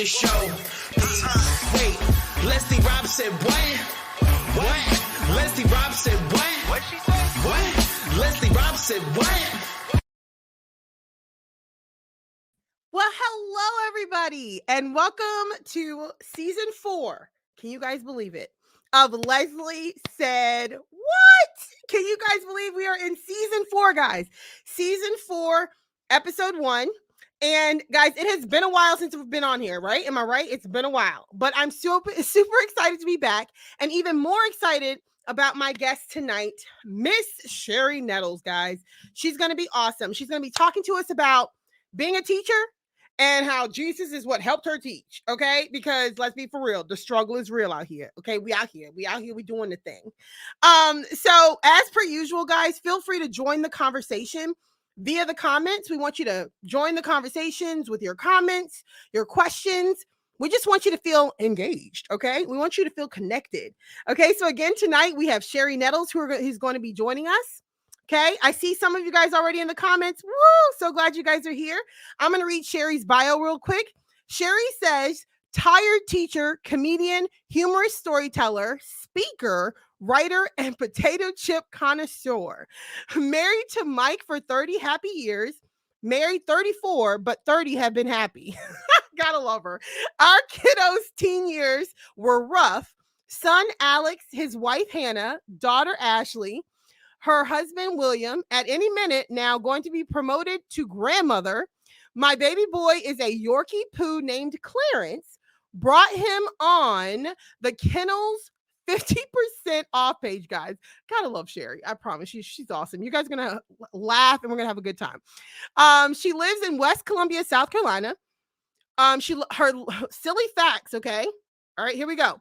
show. Wait, Leslie Rob said what? What? Leslie Rob said what? What she say? What? Leslie Rob said what? Well, hello, everybody, and welcome to season 4. Can you guys believe it? Of Leslie Said What? Can you guys believe we are in season 4, guys? Season 4, episode 1. And guys, it has been a while since we've been on here, right? Am I right? It's been a while, but I'm super excited to be back, and even more excited about my guest tonight, Miss Cherie Nettles, guys. She's going to be awesome. She's going to be talking to us about being a teacher and how Jesus is what helped her teach, okay? Because let's be for real, the struggle is real out here, okay? We out here, we doing the thing. So as per usual, guys, feel free to join the conversation via the comments. We want you to join the conversations with your comments, your questions. We just want you to feel engaged, okay? We want you to feel connected, okay? So again, tonight we have Cherie Nettles who's going to be joining us. Okay, I see some of you guys already in the comments. Woo! So glad you guys are here. I'm going to read Cherie's bio real quick. Cherie says, tired teacher, comedian, humorous storyteller, speaker, writer, and potato chip connoisseur. Married to Mike for 30 happy years. Married 34, but 30 have been happy. Gotta love her. Our kiddos' teen years were rough. Son Alex, his wife Hannah, daughter Ashley, her husband, William, at any minute now going to be promoted to grandmother. My baby boy is a Yorkie poo named Clarence. Brought him on the Kennels 50% off page, guys. Gotta love Cherie. I promise you, she's awesome. You guys are going to laugh and we're going to have a good time. She lives in West Columbia, South Carolina. Her silly facts, okay? All right, here we go.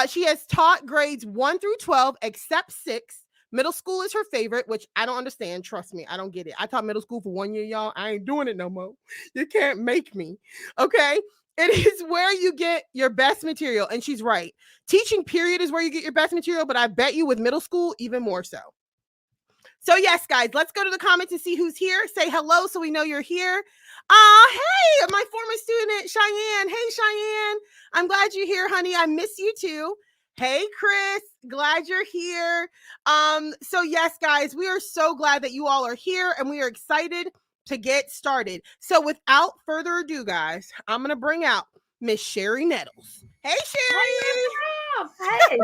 She has taught grades 1 through 12 except 6. Middle school is her favorite, which I don't understand. Trust me, I don't get it. I taught middle school for 1 year, y'all. I ain't doing it no more. You can't make me. Okay. It is where you get your best material. And she's right. Teaching period is where you get your best material, but I bet you with middle school, even more so. So yes, guys, let's go to the comments and see who's here. Say hello so we know you're here. Hey, my former student, Cheyenne. Hey, Cheyenne. I'm glad you're here, honey. I miss you too. Hey, Chris, glad you're here. So yes, guys, we are so glad that you all are here and we are excited to get started. So without further ado, guys, I'm going to bring out Miss Cherie Nettles. Hey, Cherie. Hey.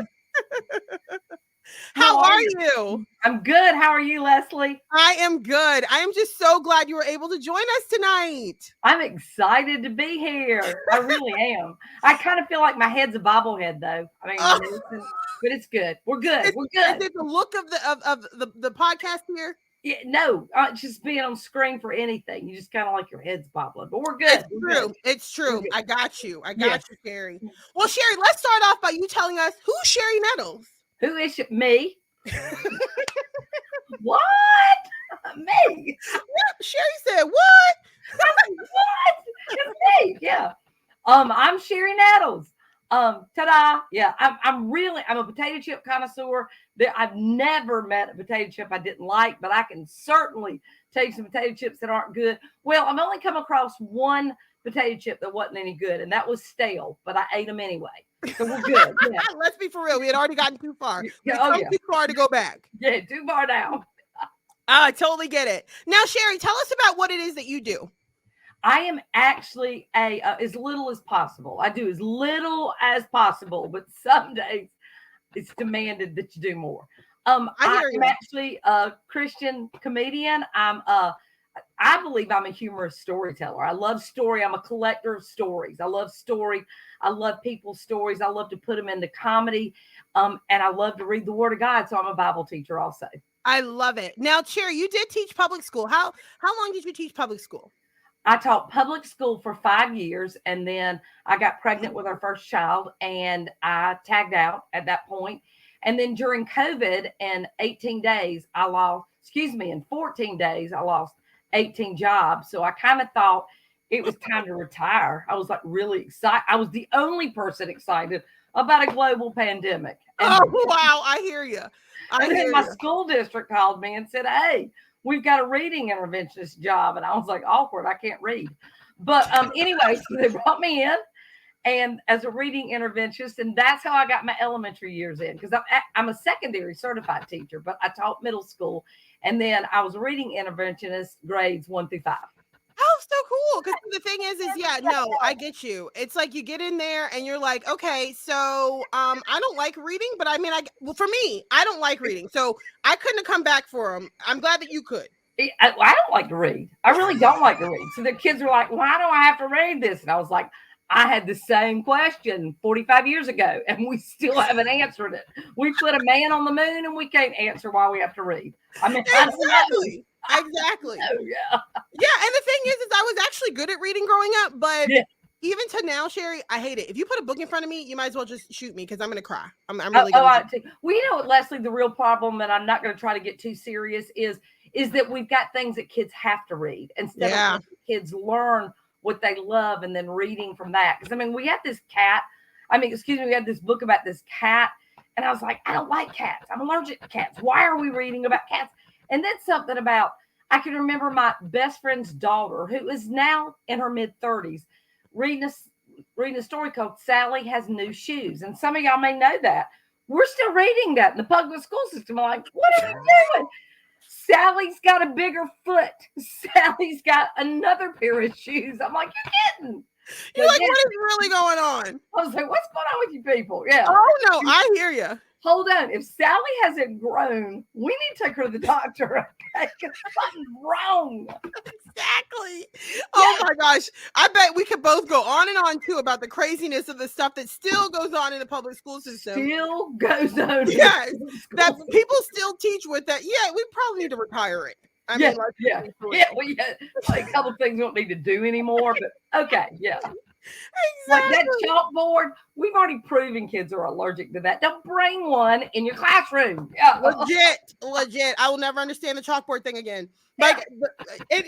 How are you? I'm good. How are you, Leslie? I am good. I am just so glad you were able to join us tonight. I'm excited to be here. I really am. I kind of feel like my head's a bobblehead, though. I mean, but it's good. We're good. We're good. Is it the look of the podcast here? Yeah, no, just being on screen for anything. You just kind of like your head's bobbling, but we're good. It's true. I got you. You, Cherie. Well, Cherie, let's start off by you telling us who's Cherie Nettles. Who is it? Me? What? Me? Yep, Cherie said what? What? It's me. Yeah. I'm Cherie Nettles. Ta-da. Yeah. I'm a potato chip connoisseur. I've never met a potato chip I didn't like, but I can certainly take some potato chips that aren't good. Well, I've only come across one potato chip that wasn't any good, and that was stale, but I ate them anyway. So we're good. Yeah. Let's be for real. We had already gotten too far. Yeah, too far to go back. Yeah, too far down. I totally get it. Now, Cherie, tell us about what it is that you do. I am actually as little as possible. I do as little as possible, but some days it's demanded that you do more. I'm actually a Christian comedian. I believe I'm a humorous storyteller. I love story. I'm a collector of stories. I love story. I love people's stories. I love to put them into comedy. And I love to read the Word of God. So I'm a Bible teacher also. I love it. Now, Cherie, you did teach public school. How long did you teach public school? I taught public school for 5 years, and then I got pregnant with our first child, and I tagged out at that point. And then during COVID, in 14 days, I lost 18 jobs. So I kind of thought it was time to retire. I was like really excited. I was the only person excited about a global pandemic. And wow. I hear you. My school district called me and said, hey, we've got a reading interventionist job. And I was like, awkward. I can't read. But anyway, so they brought me in and as a reading interventionist, and that's how I got my elementary years in, because I'm a secondary certified teacher, but I taught middle school, and then I was a reading interventionist grades 1 through 5. Oh, so cool. Because the thing is yeah, no, I get you. It's like you get in there and you're like, okay, so I don't like reading, but I mean, well, for me, I don't like reading. So I couldn't have come back for them. I'm glad that you could. I don't like to read. I really don't like to read. So the kids are like, why do I have to read this? And I was like, I had the same question 45 years ago, and we still haven't answered it. We put a man on the moon, and we can't answer why we have to read. I mean, exactly. Exactly. Oh, yeah. Yeah, and the thing is I was actually good at reading growing up, but even to now, Cherie, I hate it. If you put a book in front of me, you might as well just shoot me because I'm going to cry. I'm really going to. Well, you know what, Leslie, the real problem, and I'm not going to try to get too serious, is that we've got things that kids have to read instead of letting kids learn what they love and then reading from that. Because, I mean, we had this we had this book about this cat, and I was like, I don't like cats. I'm allergic to cats. Why are we reading about cats? And then something about, I can remember my best friend's daughter, who is now in her mid-30s, reading a story called Sally Has New Shoes. And some of y'all may know that. We're still reading that in the public school system. I'm like, what are you doing? Sally's got a bigger foot. Sally's got another pair of shoes. I'm like, you're kidding. You're like, what is really going on? I was like, what's going on with you people? Yeah. Oh, no, I hear you. Hold on. If Sally hasn't grown, we need to take her to the doctor. Okay? Because something's wrong. Exactly. Oh my gosh. I bet we could both go on and on too about the craziness of the stuff that still goes on in the public school system. Still goes on. Yes. That people still teach with that. Yeah, we probably need to retire it. I mean, well, like a couple of things we don't need to do anymore, but okay, yeah. Exactly. Like that chalkboard, we've already proven kids are allergic to that. Don't bring one in your classroom. Yeah. Legit. I will never understand the chalkboard thing again. Like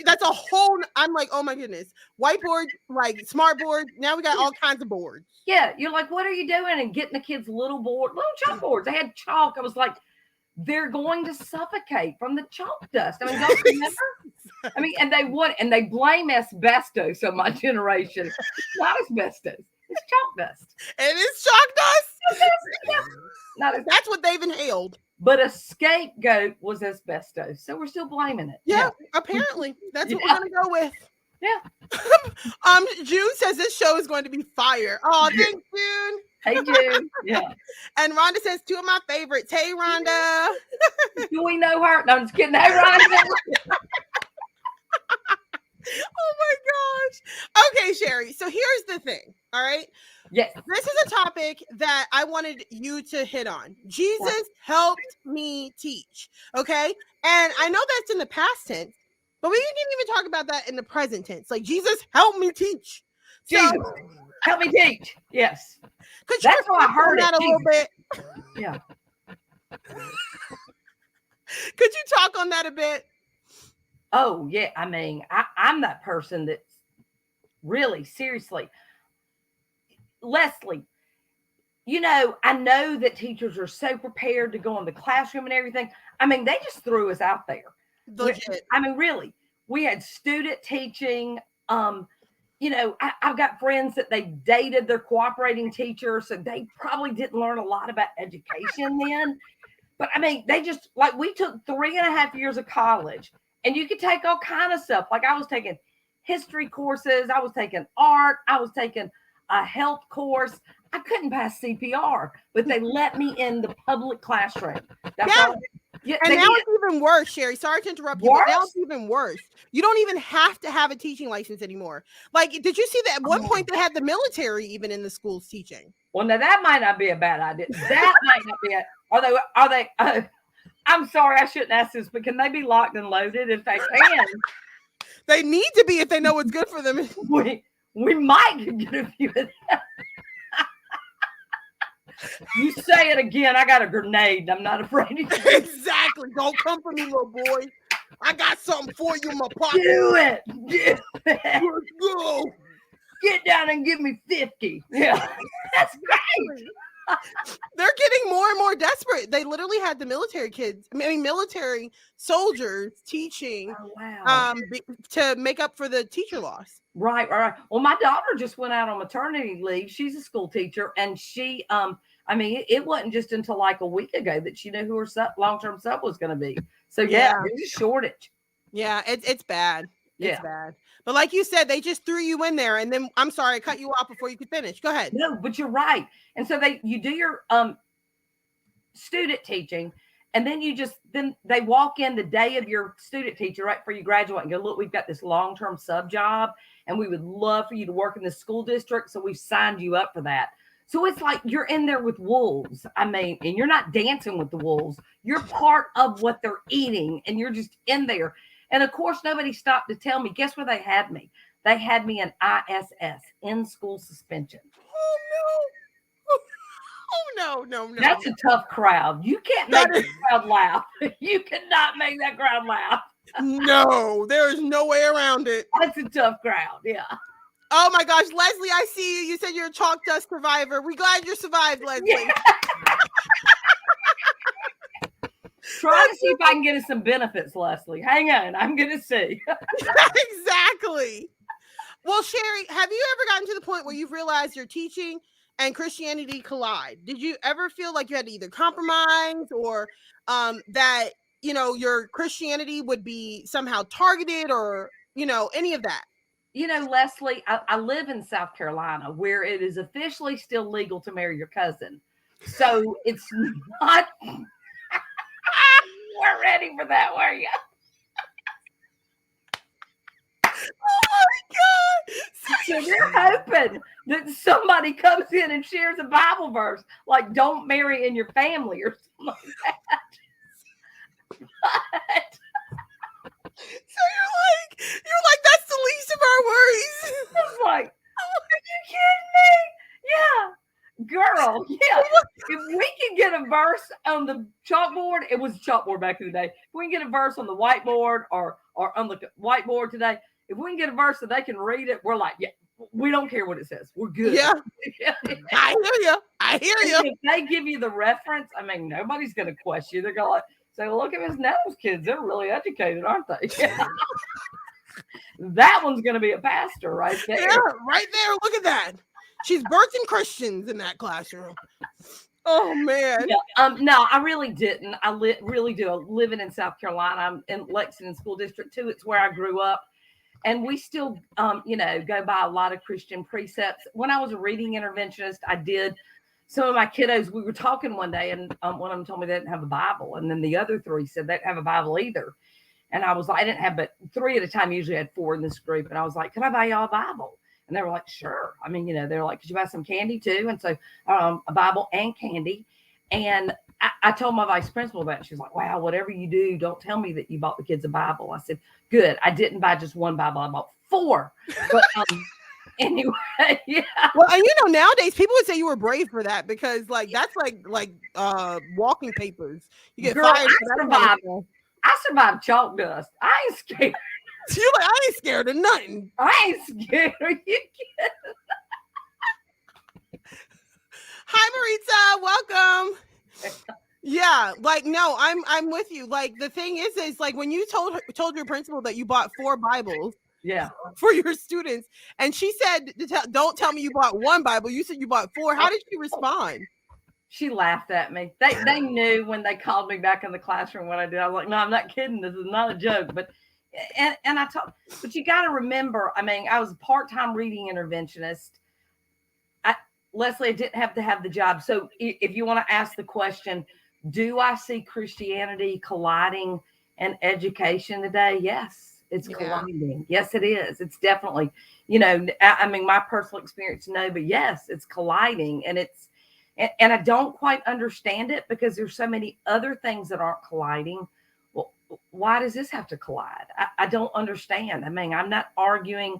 that's a whole. I'm like, oh my goodness, whiteboard, like smart board. Now we got all kinds of boards. Yeah, you're like, what are you doing? And getting the kids little chalkboards. They had chalk. I was like, they're going to suffocate from the chalk dust. I mean, don't you remember? I mean, and they blame asbestos on my generation. It's not asbestos. It's chalk dust. It is chalk dust? Yeah. That's what they've inhaled. But a scapegoat was asbestos. So we're still blaming it. Yeah. Apparently. That's what we're going to go with. Yeah. June says this show is going to be fire. Oh, thanks, June. Hey, June. Yeah. And Rhonda says 2 of my favorites. Hey, Rhonda. Do we know her? No, I'm just kidding. Hey, Rhonda. Oh my gosh. Okay, Cherie. So here's the thing. All right. Yes. This is a topic that I wanted you to hit on. Jesus helped me teach. Okay. And I know that's in the past tense, but we didn't even talk about that in the present tense. Like, Jesus helped me teach. Jesus, help me teach. Yes. That's how I heard that a little bit. Yeah. Could you talk on that a bit? Oh, yeah. I mean, I'm that person that's really, seriously. Leslie, you know, I know that teachers are so prepared to go in the classroom and everything. I mean, they just threw us out there. I mean, really, we had student teaching. You know, I've got friends that they dated their cooperating teacher, so they probably didn't learn a lot about education then. But I mean, they just, like, we took 3.5 years of college, and you could take all kind of stuff. Like, I was taking history courses, I was taking art, I was taking a health course. I couldn't pass CPR, but they let me in the public classroom. That's all. Yeah, and now it's even worse, Cherie. Sorry to interrupt you, but now it's even worse. You don't even have to have a teaching license anymore. Like, did you see that at one point they had the military even in the schools teaching? Well, now that might not be a bad idea. That might not be Are they? I'm sorry, I shouldn't ask this, but can they be locked and loaded if they can? They need to be if they know what's good for them. We might get a few of them. You say it again, I got a grenade. I'm not afraid of you. Exactly. Don't come for me, little boy. I got something for you in my pocket. Do it. Let's go. Get down and give me 50. Yeah. That's great. They're getting more and more desperate. They literally had the military soldiers teaching to make up for the teacher loss. Right. Well, my daughter just went out on maternity leave. She's a school teacher, and she, it wasn't just until like a week ago that she knew who her long-term sub was going to be. So yeah, there's a shortage. Yeah, it's bad. It's Yeah. bad. But like you said, they just threw you in there, and then I'm sorry, I cut you off before you could finish. Go ahead. No, but you're right. And so you do your student teaching, and then then they walk in the day of your student teacher right before you graduate and go, look, we've got this long-term sub job, and we would love for you to work in the school district. So we've signed you up for that. So it's like you're in there with wolves. And you're not dancing with the wolves. You're part of what they're eating, and you're just in there. And of course, nobody stopped to tell me, guess where they had me? They had me in ISS, in school suspension. Oh, no. That's a tough crowd. You can't make that crowd laugh. You cannot make that crowd laugh. No, there is no way around it. That's a tough crowd. Yeah. Oh my gosh, Leslie, I see you. You said you're a chalk dust survivor. We're glad you survived, Leslie. Yeah. Try to see if I can get us some benefits, Leslie. Hang on. I'm going to see. Exactly. Well, Cherie, have you ever gotten to the point where you've realized your teaching and Christianity collide? Did you ever feel like you had to either compromise or that, your Christianity would be somehow targeted or, any of that? Leslie, I live in South Carolina where it is officially still legal to marry your cousin. So it's not... We're ready for that, were you? Oh my God. So they're hoping that somebody comes in and shares a Bible verse, like don't marry in your family or something like that. But, so you're like, that's the least of our worries. I was like, are you kidding me? Yeah. Girl, yeah. If we can get a verse on the chalkboard, it was a chalkboard back in the day. If we can get a verse on the whiteboard or on the whiteboard today, if we can get a verse that they can read it, we're like, yeah, we don't care what it says. We're good. Yeah. I hear you. If they give you the reference, nobody's going to question you. They're going to say, look at Miss Nettles' kids. They're really educated, aren't they? Yeah. That one's going to be a pastor right there. Yeah, right there. Look at that. She's birthing Christians in that classroom. Oh, man. Yeah, no, I really didn't. I really do. Living in South Carolina, I'm in Lexington School District 2. It's where I grew up. And we still, go by a lot of Christian precepts. When I was a reading interventionist, I did. Some of my kiddos, we were talking one day, and one of them told me they didn't have a Bible. And then the other three said they didn't have a Bible either. And I was like, I didn't have but 3 at a time. Usually I had 4 in this group. And I was like, can I buy y'all a Bible? And they were like, sure. They're like, could you buy some candy too? And so a Bible and candy. And I told my vice principal that. She's like, wow, whatever you do, don't tell me that you bought the kids a Bible. I said, good. I didn't buy just one Bible. I bought 4. But anyway, yeah. Well, and nowadays people would say you were brave for that because that's like walking papers. You get fired for that. I survived chalk dust. I ain't scared. You're like, I ain't scared of nothing. I ain't scared. Are you kidding? Hi, Maritza. Welcome. Yeah, no, I'm with you. The thing is when you told your principal that you bought 4 Bibles, for your students, and she said, "Don't tell me you bought 1 Bible. You said you bought 4." How did she respond? She laughed at me. They knew when they called me back in the classroom what I did. I was like, no, I'm not kidding. This is not a joke. But but you got to remember, I was a part-time reading interventionist. Leslie, I didn't have to have the job. So if you want to ask the question, do I see Christianity colliding and education today? Yes, it's colliding. Yes, it is. It's definitely, my personal experience, no, but yes, it's colliding. And I don't quite understand it because there's so many other things that aren't colliding. Well, why does this have to collide? I don't understand. I'm not arguing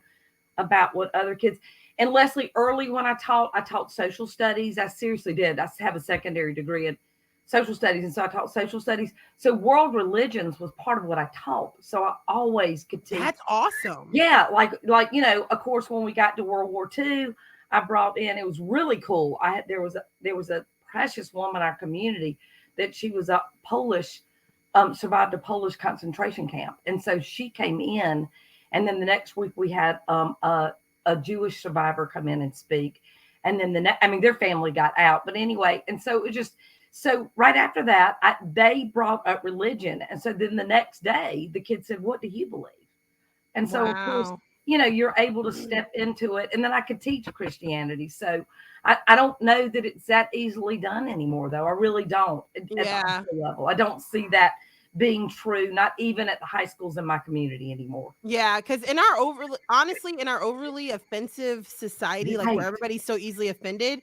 about what other kids. And Leslie, early when I taught social studies. I seriously did. I have a secondary degree in social studies. And so I taught social studies. So world religions was part of what I taught. So I always could teach. That's awesome. Yeah. Of course, when we got to World War II, I brought in, it was really cool. There was a precious woman in our community that she was a Polish, survived a Polish concentration camp. And so she came in, and then the next week we had a Jewish survivor come in and speak. And then their family got out. But anyway, and so it just, so right after that, they brought up religion. And so then the next day, the kid said, "What do you believe?" And so, of course, you're able to step into it. And then I could teach Christianity. So I don't know that it's that easily done anymore, though. I really don't. At the high school level, I don't see that being true, not even at the high schools in my community anymore. Yeah, because in our overly offensive society, like where everybody's so easily offended,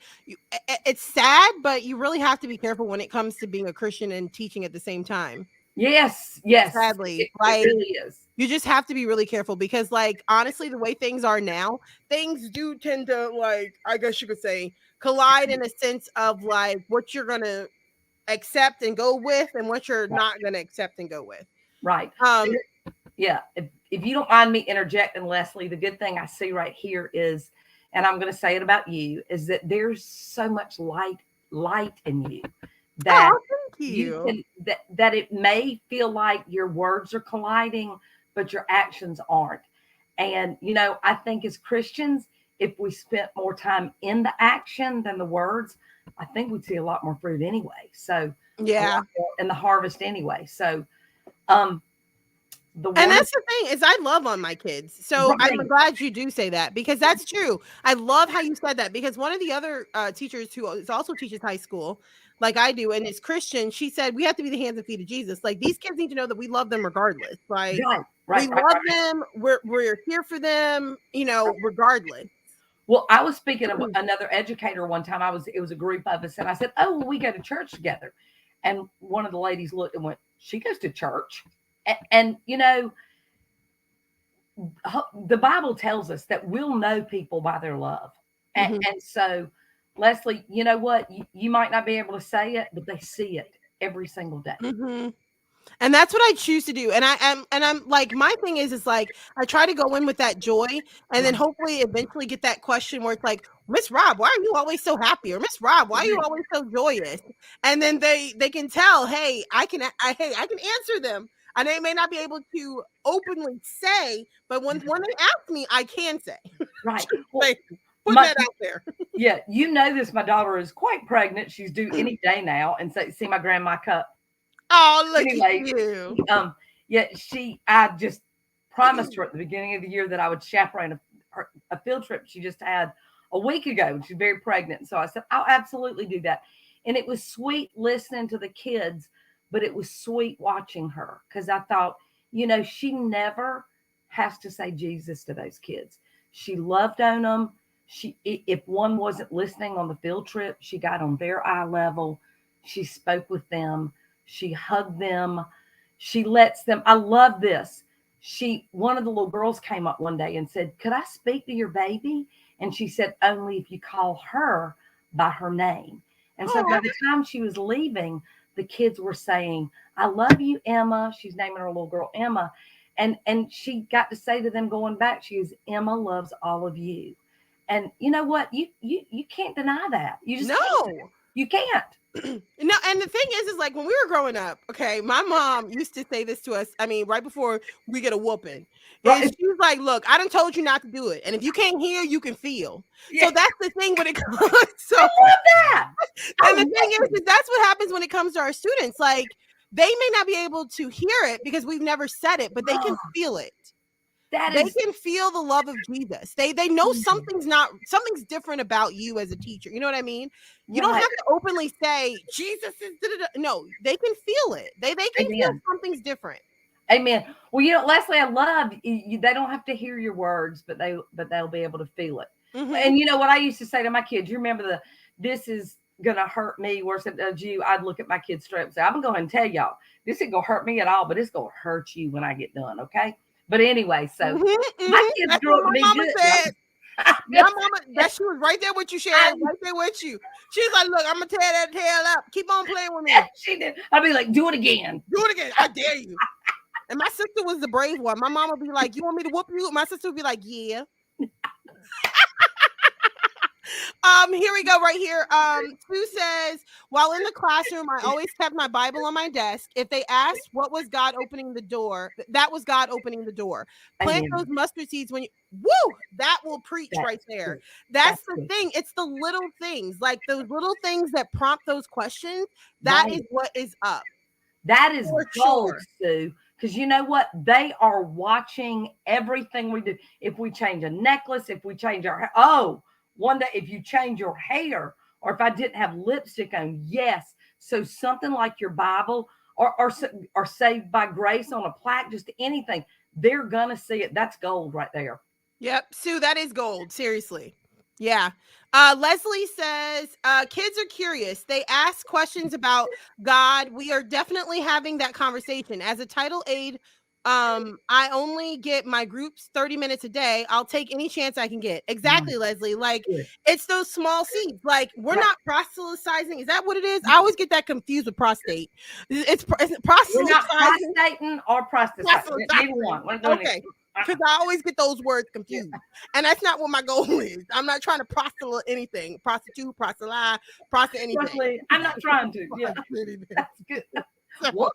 it's sad, but you really have to be careful when it comes to being a Christian and teaching at the same time. Yes. Sadly, it really is. You just have to be really careful because, like, honestly, the way things are now, things do tend to, like, I guess you could say, collide in a sense of like what you're gonna accept and go with and what you're not going to accept and go with. Right. Yeah. If you don't mind me interjecting, Leslie, the good thing I see right here is, and I'm going to say it about you, is that there's so much light in you that thank you. That it may feel like your words are colliding, but your actions aren't. And, I think as Christians, if we spent more time in the action than the words, I think we'd see a lot more fruit anyway. So yeah, in the harvest anyway. So, and that's the thing is I love on my kids. So I'm glad you do say that because that's true. I love how you said that because one of the other teachers who also teaches high school, like I do, and is Christian, she said we have to be the hands and feet of Jesus. Like these kids need to know that we love them regardless. Like we love them. We're here for them, regardless. Well, I was speaking of another educator one time. It was a group of us, and I said, "Oh, well, we go to church together." And one of the ladies looked and went, "She goes to church," and the Bible tells us that we'll know people by their love, and so, Leslie, you know what? You might not be able to say it, but they see it every single day. Mm-hmm. And that's what I choose to do. And I'm like, my thing is like, I try to go in with that joy and then hopefully eventually get that question where it's like, Miss Rob, why are you always so happy? Or Miss Rob, why are you always so joyous? And then they can tell, hey, I can answer them. And they may not be able to openly say, but when they ask me, I can say. Right. Like, put that out there. Yeah. This, my daughter is quite pregnant. She's due any day now. And so see my grandma cup. Oh, look at you. I just promised her at the beginning of the year that I would chaperone a field trip she just had a week ago. She's very pregnant. So I said, I'll absolutely do that. And it was sweet listening to the kids, but it was sweet watching her because I thought, she never has to say Jesus to those kids. She loved on them. If one wasn't listening on the field trip, she got on their eye level. She spoke with them. She hugged them. She lets them. I love this. One of the little girls came up one day and said, "Could I speak to your baby?" And she said, "Only if you call her by her name." And so by the time she was leaving, the kids were saying, "I love you, Emma." She's naming her little girl Emma. And she got to say to them going back, she goes, "Emma loves all of you." And you know what? You can't deny that. You just you can't. No, and the thing is like when we were growing up, okay, my mom used to say this to us. I mean, right before we get a whooping, right. She's like, "Look, I done told you not to do it, and if you can't hear, you can feel." Yeah. So that's the thing when it comes. So I love that. And the thing is that's what happens when it comes to our students. Like they may not be able to hear it because we've never said it, but they can feel it. They can feel the love of Jesus. They know something's different about you as a teacher. You know what I mean? You don't have to openly say Jesus is no, they can feel it. They can feel something's different. Amen. Well, Leslie, I love you. They don't have to hear your words, but they'll be able to feel it. Mm-hmm. And you know what I used to say to my kids, you remember this is gonna hurt me worse than you. I'd look at my kids straight and say, I'm going to tell y'all, this isn't gonna hurt me at all, but it's gonna hurt you when I get done, okay? But anyway, so my kids grew up with me good. My mama, she was right there with you, Cherie, right there with you. She's like, "Look, I'm gonna tear that tail up. Keep on playing with me." She did. I'd be like, "Do it again. Do it again. I dare you." And my sister was the brave one. My mom would be like, "You want me to whoop you?" My sister would be like, "Yeah." Here we go right here. Sue says, while in the classroom, I always kept my Bible on my desk. If they asked what was God opening the door, that was God opening the door. Plant those mustard seeds when you that will preach right there. That's the thing. It's the little things, like those little things that prompt those questions. That is what is up. That is gold, Sue. Because you know what? They are watching everything we do. If we change a necklace, if we change our one day, if you change your hair, or if I didn't have lipstick on, yes. So something like your Bible or Saved by Grace on a plaque, just anything, they're gonna see it. That's gold right there. Yep, Sue, that is gold. Seriously. Yeah. Leslie says, kids are curious. They ask questions about God. We are definitely having that conversation. As a title aide, I only get my groups 30 minutes a day. I'll take any chance I can get. Exactly, Leslie. Like, it's those small seeds. Like, we're not proselytizing. Is that what it is? I always get that confused with prostate. It's proselytizing. We're not prostating or proselytizing. Neither one. Okay. Because I always get those words confused. And that's not what my goal is. I'm not trying to proselyte anything. Prostitute, proselyte, anything. I'm not trying to. Yeah. That's good. What?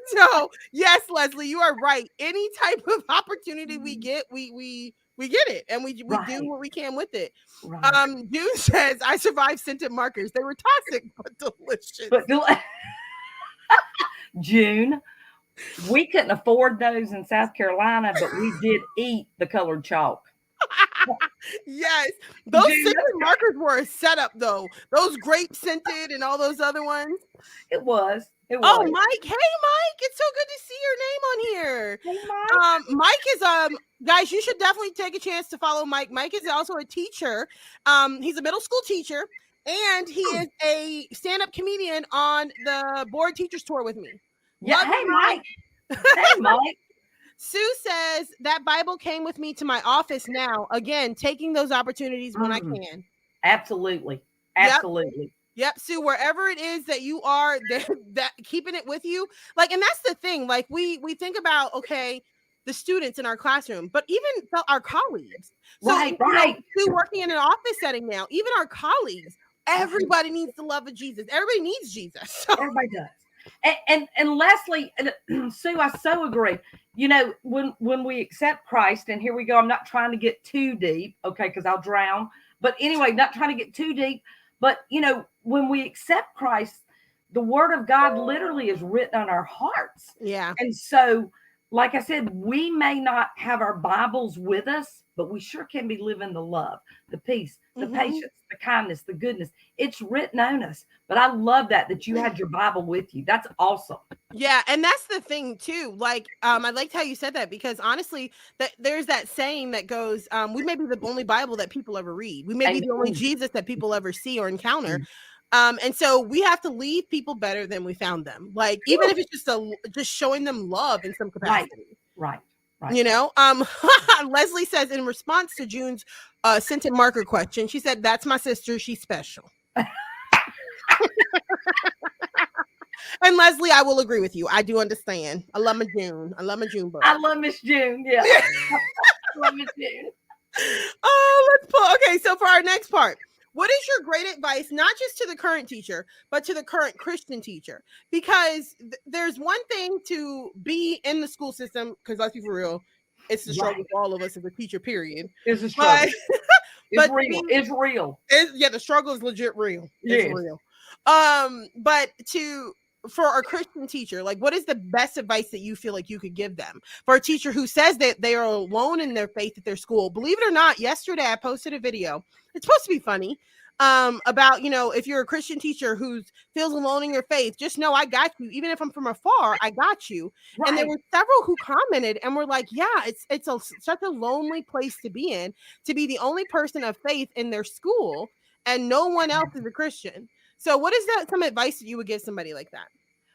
So, yes, Leslie, you are right. Any type of opportunity we get, we get it. And we do what we can with it. Right. June says, I survived scented markers. They were toxic, but delicious. June. We couldn't afford those in South Carolina, but we did eat the colored chalk. Yes. Those scented markers were a setup, though. Those grape scented and all those other ones. It was. Oh, Mike. Hey, Mike. It's so good to see your name on here. Hey, Mike. Mike is, guys, you should definitely take a chance to follow Mike. Mike is also a teacher. He's a middle school teacher, and he is a stand-up comedian on the Board Teachers Tour with me. Yeah. Hey, Mike. Hey, Mike. Sue says that Bible came with me to my office now. Again, taking those opportunities when I can. Absolutely. Yep. Sue, wherever it is that you are, that keeping it with you. Like, and that's the thing. Like, we think about, okay, the students in our classroom, but even our colleagues. So, right. Sue, working in an office setting now, even our colleagues, everybody needs the love of Jesus. Everybody needs Jesus. So. Everybody does. And Leslie, Sue, I so agree. You know, when we accept Christ, and here we go, I'm not trying to get too deep, okay, because I'll drown. But anyway, not trying to get too deep. But, you know, when we accept Christ, the word of God literally is written on our hearts. Yeah. And so, like I said, we may not have our Bibles with us, but we sure can be living the love, the peace, the patience, the kindness, the goodness. It's written on us. But I love that you had your Bible with you. That's awesome. Yeah, and that's the thing too. Like, I liked how you said that, because honestly, that there's that saying that goes, we may be the only Bible that people ever read. We may be the only Jesus that people ever see or encounter. And so we have to leave people better than we found them. Like, even if it's just showing them love in some capacity. Right. You know, Leslie says, in response to June's scented marker question, she said, "That's my sister. She's special." And Leslie, I will agree with you. I do understand. I love my June. I love my June book. I love Miss June. Yeah. I love Miss June. Okay, so for our next part, what is your great advice, not just to the current teacher, but to the current Christian teacher? Because there's one thing to be in the school system, because let's be for real, it's the struggle for all of us as a teacher, period. It's a struggle. It's real. The struggle is legit real. It's real. But for a Christian teacher, like, what is the best advice that you feel like you could give them? For a teacher who says that they are alone in their faith at their school. Believe it or not, yesterday I posted a video. It's supposed to be funny. About, you know, if you're a Christian teacher who feels alone in your faith, just know I got you. Even if I'm from afar, I got you. Right. And there were several who commented and were like, yeah, it's such a lonely place to be in, to be the only person of faith in their school and no one else is a Christian. So what is some advice that you would give somebody like that?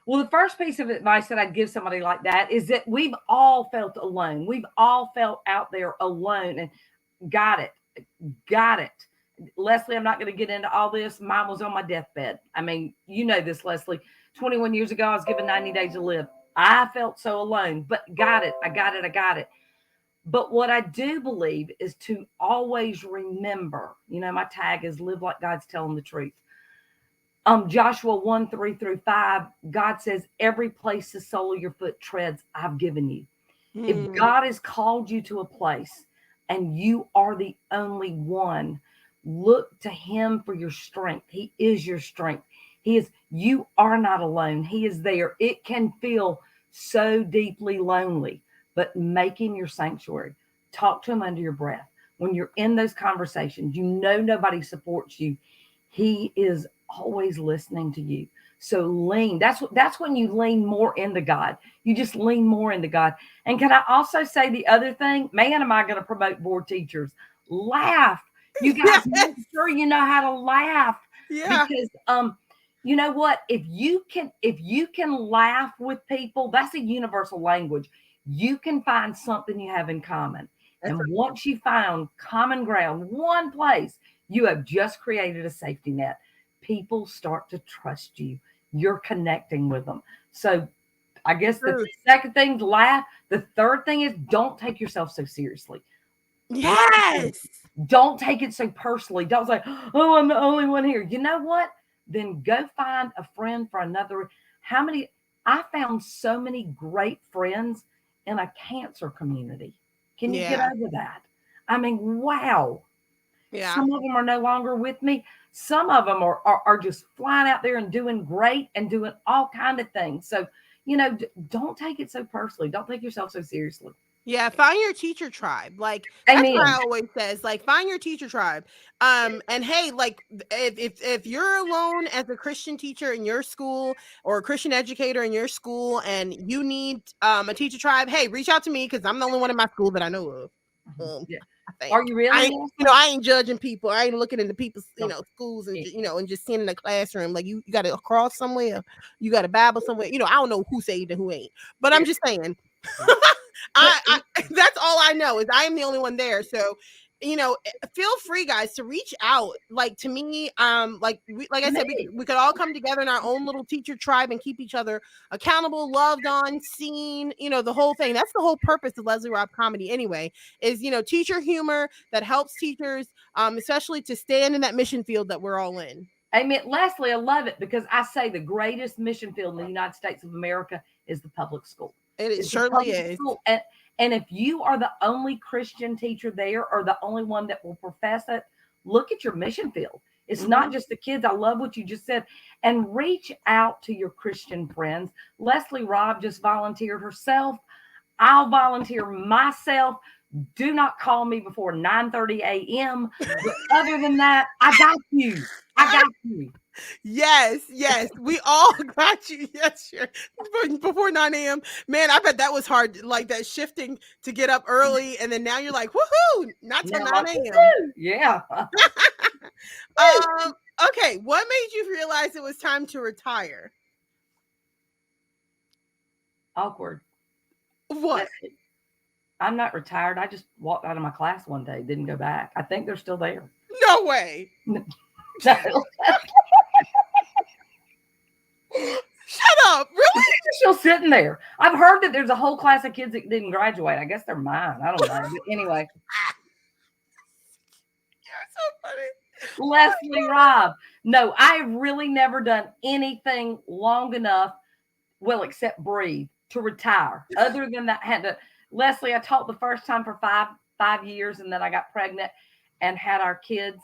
Well, the first piece of advice that I'd give somebody like that is that we've all felt alone. We've all felt out there alone, and got it. Leslie, I'm not going to get into all this. Mine was on my deathbed. I mean, you know this, Leslie. 21 years ago, I was given 90 days to live. I felt so alone, but got it. I got it. But what I do believe is to always remember, my tag is live like God's telling the truth. Joshua 1:3-5, God says, every place the sole of your foot treads, I've given you. If God has called you to a place and you are the only one, look to him for your strength. He is your strength. You are not alone. He is there. It can feel so deeply lonely, but make him your sanctuary. Talk to him under your breath. When you're in those conversations, nobody supports you. He is always listening to you. So lean. That's when you lean more into God. You just lean more into God. And can I also say the other thing? Man, am I going to promote board teachers? Laugh. You guys make sure you know how to laugh. Yeah. Because you know what? If you can laugh with people, that's a universal language. You can find something you have in common. And once you found common ground, one place, you have just created a safety net. People start to trust you. You're connecting with them. So I guess the second thing, laugh. The third thing is don't take yourself so seriously. Yes. Don't take it so personally. Don't say, oh, I'm the only one here. You know what? Then go find a friend for another. I found so many great friends in a cancer community. Can you get over that? I mean, wow. Yeah. Some of them are no longer with me. Some of them are just flying out there and doing great and doing all kinds of things. So, don't take it so personally. Don't take yourself so seriously. Yeah, find your teacher tribe. Like that's what I always says. Like find your teacher tribe. And hey, like if you're alone as a Christian teacher in your school or a Christian educator in your school, and you need a teacher tribe, hey, reach out to me because I'm the only one in my school that I know of. Yeah. Are you really? I ain't judging people. I ain't looking into people's schools and and just seeing in the classroom. Like you got to cross somewhere. You got a Bible somewhere. I don't know who saved and who ain't. But I'm just saying. I that's all I know is I am the only one there. So, feel free, guys, to reach out. Like to me, like I said, we could all come together in our own little teacher tribe and keep each other accountable, loved on, seen. The whole thing. That's the whole purpose of Leslie Robb Comedy, anyway. Is teacher humor that helps teachers, especially to stand in that mission field that we're all in. Amen. Leslie, I love it because I say the greatest mission field in the United States of America is the public school. It certainly is. And if you are the only Christian teacher there or the only one that will profess it, look at your mission field. It's not just the kids. I love what you just said. And reach out to your Christian friends. Leslie Robb just volunteered herself. I'll volunteer myself. Do not call me before 9:30 a.m. But other than that, I got you. I got you. Yes, we all got you. Yes, sure. Before 9 a.m. Man, I bet that was hard, like that shifting to get up early, and then now you're like, woohoo, not till 9 a.m. Yeah. Okay, what made you realize it was time to retire? Awkward. What? I'm not retired. I just walked out of my class one day, didn't go back. I think they're still there. No way. Shut up. Really? They're still sitting there. I've heard that there's a whole class of kids that didn't graduate. I guess they're mine. I don't know. But anyway. You're so funny. Leslie Robb. No, I've really never done anything long enough, well, except breathe, to retire. Other than that, Leslie, I taught the first time for five years, and then I got pregnant and had our kids.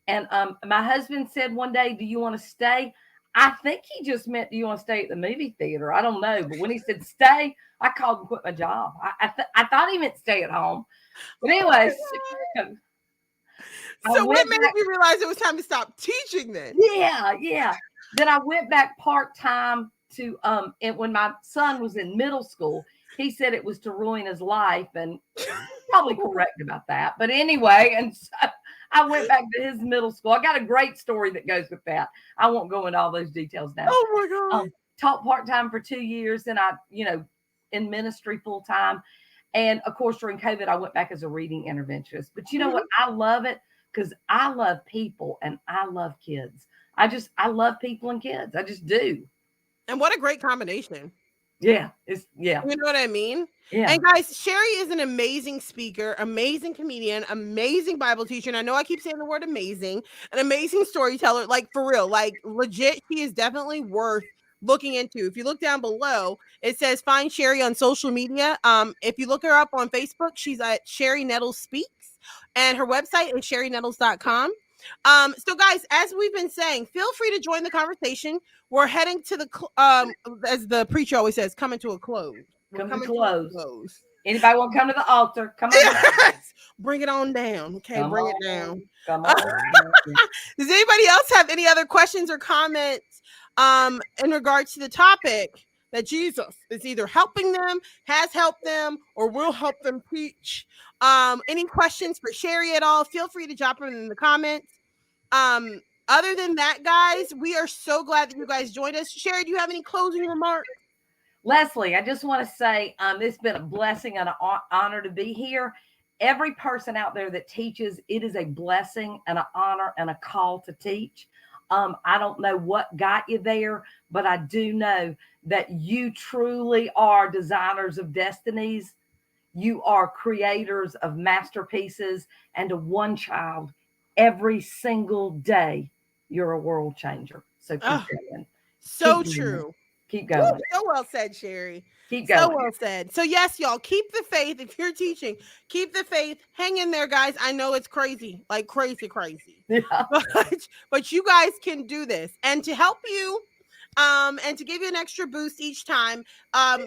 And my husband said one day, do you want to stay? I think he just meant, do you want to stay at the movie theater? I don't know. But when he said stay, I called and quit my job. I thought he meant stay at home. But anyways. So what made you realize it was time to stop teaching then? Yeah. Then I went back part-time to, and when my son was in middle school, he said it was to ruin his life, and probably correct about that. But anyway, and so I went back to his middle school. I got a great story that goes with that. I won't go into all those details now. Oh my God. Taught part-time for 2 years, and I, in ministry full-time. And of course, during COVID, I went back as a reading interventionist. But you know what? I love it because I love people and I love kids. I love people and kids. I just do. And what a great combination. Yeah. It's yeah. You know what I mean? Yeah. And guys, Cherie is an amazing speaker, amazing comedian, amazing Bible teacher. And I know I keep saying the word amazing, an amazing storyteller, like for real, like legit, she is definitely worth looking into. If you look down below, it says find Cherie on social media. If you look her up on Facebook, she's at Cherie Nettles Speaks, and her website is cherienettles.com. So guys, as we've been saying, feel free to join the conversation. We're heading to the as the preacher always says, coming to a close. We're coming to a close. Anybody want to come to the altar? Come on. Yes. Bring it on down. Okay, bring it down. Come on. Does anybody else have any other questions or comments in regards to the topic that Jesus is either helping them, has helped them, or will help them teach? Any questions for Cherie at all? Feel free to drop them in the comments. Other than that, guys, we are so glad that you guys joined us. Cherie, do you have any closing remarks? Leslie, I just want to say it's been a blessing and an honor to be here. Every person out there that teaches, it is a blessing and an honor and a call to teach. I don't know what got you there, but I do know that you truly are designers of destinies. You are creators of masterpieces, and to one child, every single day, you're a world changer. So keep going. So true. Keep going. Ooh, so well said, Cherie. Keep going. So well said. So yes, y'all, keep the faith. If you're teaching, keep the faith. Hang in there, guys. I know it's crazy, like crazy. Yeah. But you guys can do this. And to help you, and to give you an extra boost each time,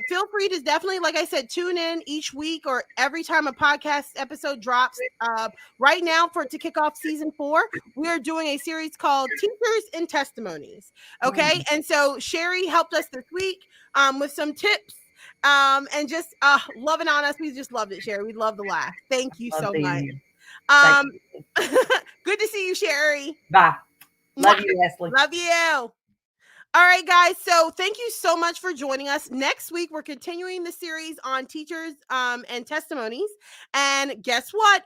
feel free to definitely, like I said, tune in each week or every time a podcast episode drops. Right now, to kick off season 4, we are doing a series called Teachers and Testimonies. Okay, and so Cherie helped us this week with some tips. And just loving on us. We just loved it, Cherie. We love the laugh. Thank you so much. Good to see you, Cherie. Bye. Love you, Leslie. Love you. All right, guys. So thank you so much for joining us. Next week, we're continuing the series on teachers and testimonies. And guess what?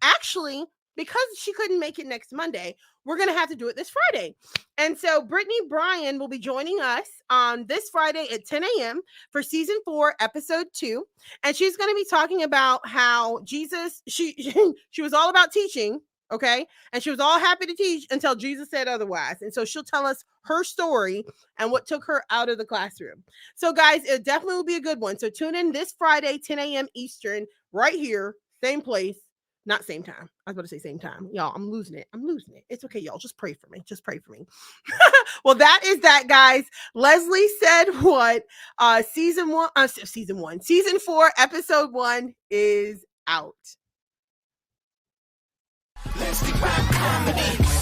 Actually, because she couldn't make it next Monday, we're going to have to do it this Friday. And so Brittany Bryan will be joining us on this Friday at 10 a.m. for season 4, episode 2. And she's going to be talking about how Jesus, she was all about teaching. Okay. And she was all happy to teach until Jesus said otherwise. And so she'll tell us her story and what took her out of the classroom. So guys, it definitely will be a good one. So tune in this Friday, 10 a.m. Eastern, right here, same place, not same time. I was about to say same time. Y'all, I'm losing it. It's okay, y'all. Just pray for me. Well, that is that, guys. Leslie said what? Season 4, episode 1 is out. Leslie Rob Comedy.